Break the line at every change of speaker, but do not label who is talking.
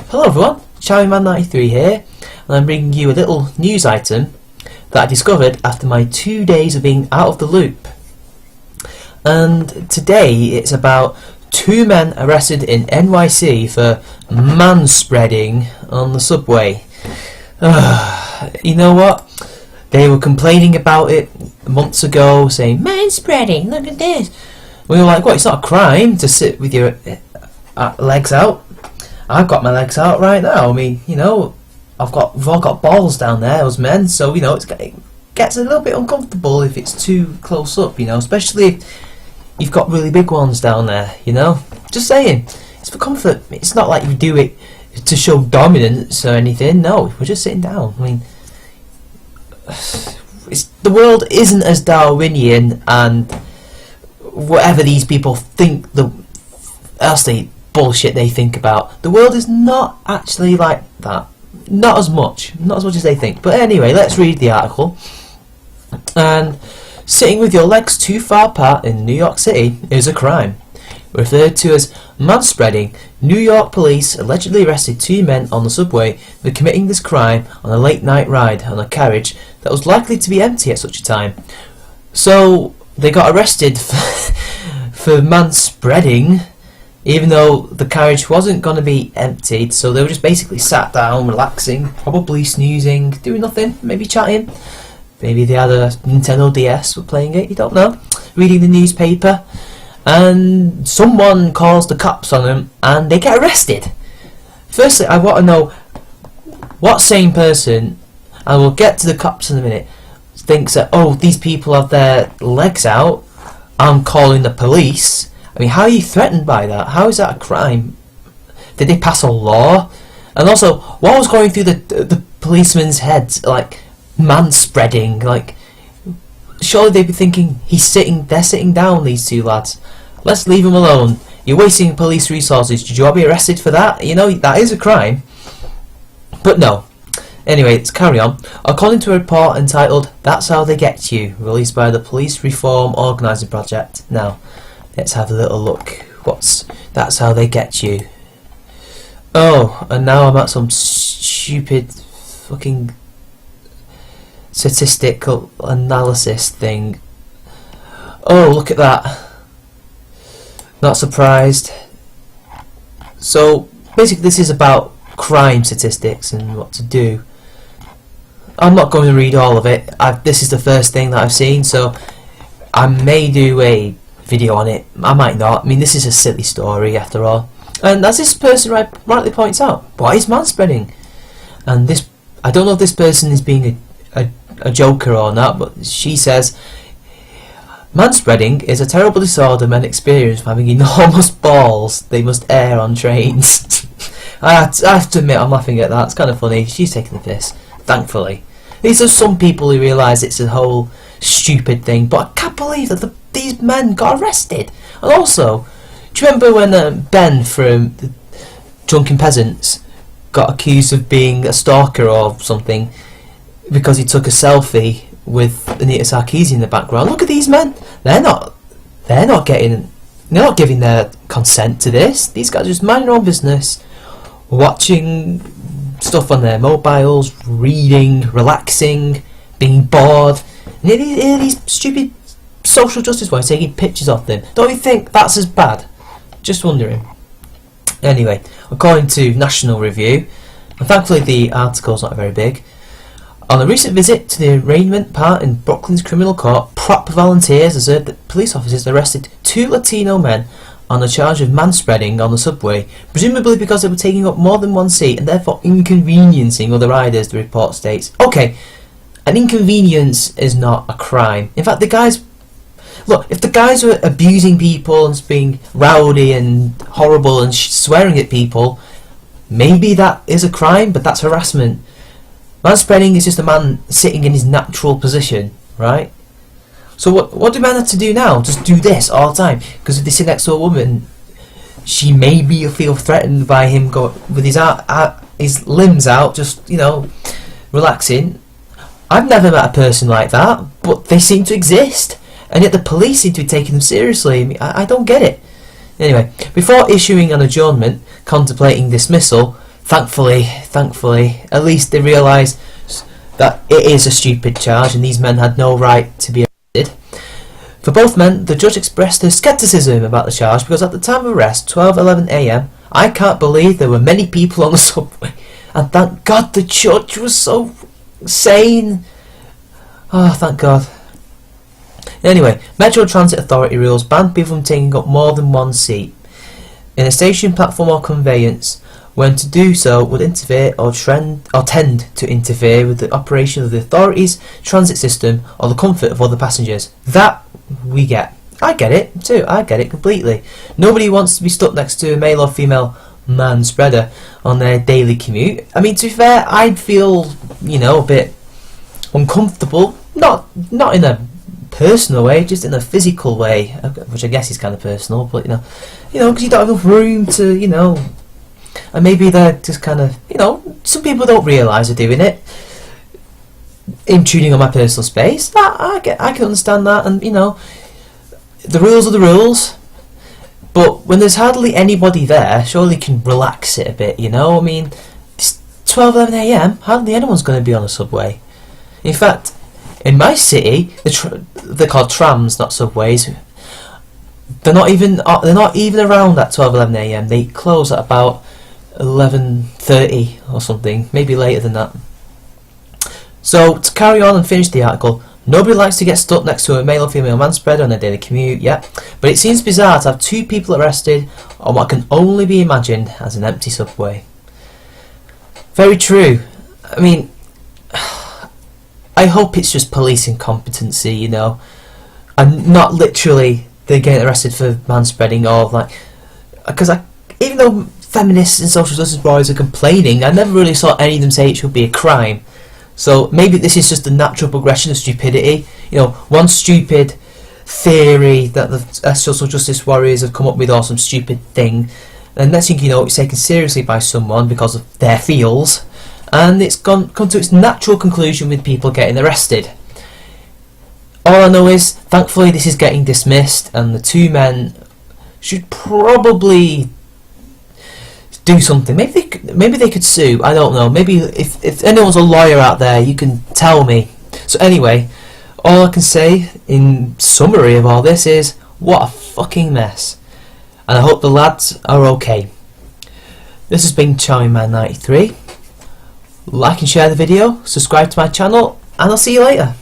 Hello everyone, CharmingMan93 here, and I'm bringing you a little news item that I discovered after my 2 days of being out of the loop. And today it's about 2 men arrested in NYC for manspreading on the subway. You know what? They were complaining about it months ago, saying, manspreading, look at this. We were like, what, it's not a crime to sit with your legs out? I've got my legs out right now. I mean, you know, we've all got balls down there as men, so, you know, it gets a little bit uncomfortable if it's too close up, you know, especially if you've got really big ones down there, you know. Just saying, it's for comfort. It's not like you do it to show dominance or anything. No, we're just sitting down. I mean, the world isn't as Darwinian and whatever these people think bullshit they think about. The world is not actually like that. Not as much as they think. But anyway, let's read the article. And sitting with your legs too far apart in New York City is a crime. Referred to as manspreading, New York police allegedly arrested 2 men on the subway for committing this crime on a late night ride on a carriage that was likely to be empty at such a time. So they got arrested for manspreading, even though the carriage wasn't going to be emptied, so they were just basically sat down, relaxing, probably snoozing, doing nothing, maybe chatting. Maybe they had a Nintendo DS, were playing it, you don't know. Reading the newspaper, and someone calls the cops on them, and they get arrested. Firstly, I want to know what sane person, and we'll get to the cops in a minute, thinks that, oh, these people have their legs out, I'm calling the police. I mean, how are you threatened by that? How is that a crime? Did they pass a law? And also, what was going through the policeman's heads? Like, manspreading. Like, surely they'd be thinking, they're sitting down, these 2 lads. Let's leave them alone. You're wasting police resources. Should you all be arrested for that? You know, that is a crime. But no. Anyway, let's carry on. According to a report entitled, That's How They Get You, released by the Police Reform Organising Project. Now, let's have a little look. That's how they get you. Oh, and now I'm at some stupid fucking statistical analysis thing. Oh, look at that. Not surprised. So, basically this is about crime statistics and what to do. I'm not going to read all of it. This is the first thing that I've seen, so I may do a video on it. I might not. I mean, this is a silly story after all. And as this person rightly points out, what is manspreading? And this, I don't know if this person is being a joker or not, but she says, manspreading is a terrible disorder men experience from having enormous balls they must air on trains. I have to admit, I'm laughing at that. It's kind of funny. She's taking the piss, thankfully. These are some people who realise it's a whole stupid thing, but I can't believe that these men got arrested. And also, do you remember when Ben from the Drunken Peasants got accused of being a stalker or something because he took a selfie with Anita Sarkeesian in the background? Look at these men. They're not giving their consent to this. These guys are just minding their own business, watching stuff on their mobiles, reading, relaxing, being bored. And here these stupid social justice boys taking pictures of them. Don't you think that's as bad? Just wondering. Anyway, according to National Review, and thankfully the article's not very big, on a recent visit to the arraignment part in Brooklyn's criminal court, prop volunteers observed that police officers arrested 2 Latino men on a charge of manspreading on the subway, presumably because they were taking up more than one seat and therefore inconveniencing other riders, the report states. Okay, an inconvenience is not a crime. In fact, if the guys were abusing people and being rowdy and horrible and swearing at people, maybe that is a crime, but that's harassment. Manspreading is just a man sitting in his natural position, right? So what do men have to do now? Just do this all the time? Because if they sit next to a woman, she maybe will feel threatened by him with his limbs out, just, you know, relaxing. I've never met a person like that, but they seem to exist. And yet the police seem to be taking them seriously. I mean, I don't get it. Anyway, before issuing an adjournment contemplating dismissal, thankfully, at least they realise that it is a stupid charge and these men had no right to be arrested. For both men, the judge expressed her scepticism about the charge because at the time of arrest, 12:11 a.m, I can't believe there were many people on the subway. And thank God the judge was so sane. Oh, thank God. Anyway, Metro Transit Authority rules ban people from taking up more than one seat in a station, platform or conveyance when to do so would interfere or tend to interfere with the operation of the authority's transit system or the comfort of other passengers. That we get. I get it too. I get it completely. Nobody wants to be stuck next to a male or female manspreader on their daily commute. I mean, to be fair, I'd feel, a bit uncomfortable. Not in a personal way, just in a physical way, which I guess is kind of personal. But because you don't have enough room to, and maybe they're just kind of, some people don't realise they're doing it, intruding on my personal space. I can understand that, and the rules are the rules. But when there's hardly anybody there, surely you can relax it a bit, I mean, it's 12:11 a.m, hardly anyone's going to be on a subway. In fact, in my city, they're called trams, not subways. They're not even around at 12:11 a.m. They close at about 11:30 or something, maybe later than that. So to carry on and finish the article, nobody likes to get stuck next to a male or female manspreader on their daily commute, yeah, but it seems bizarre to have two people arrested on what can only be imagined as an empty subway. Very true. I mean, I hope it's just police incompetency, and not literally they're getting arrested for manspreading or because even though feminists and social justice warriors are complaining, I never really saw any of them say it should be a crime. So maybe this is just a natural progression of stupidity. One stupid theory that the social justice warriors have come up with, or some stupid thing, and next thing you know, it's taken seriously by someone because of their feels, and it's come to its natural conclusion with people getting arrested. All I know is, thankfully, this is getting dismissed, and the two men should probably do something. Maybe they could sue. I don't know. Maybe if anyone's a lawyer out there, you can tell me. So anyway, all I can say in summary of all this is, what a fucking mess. And I hope the lads are okay. This has been Charming Man 93. Like and share the video, subscribe to my channel, and I'll see you later.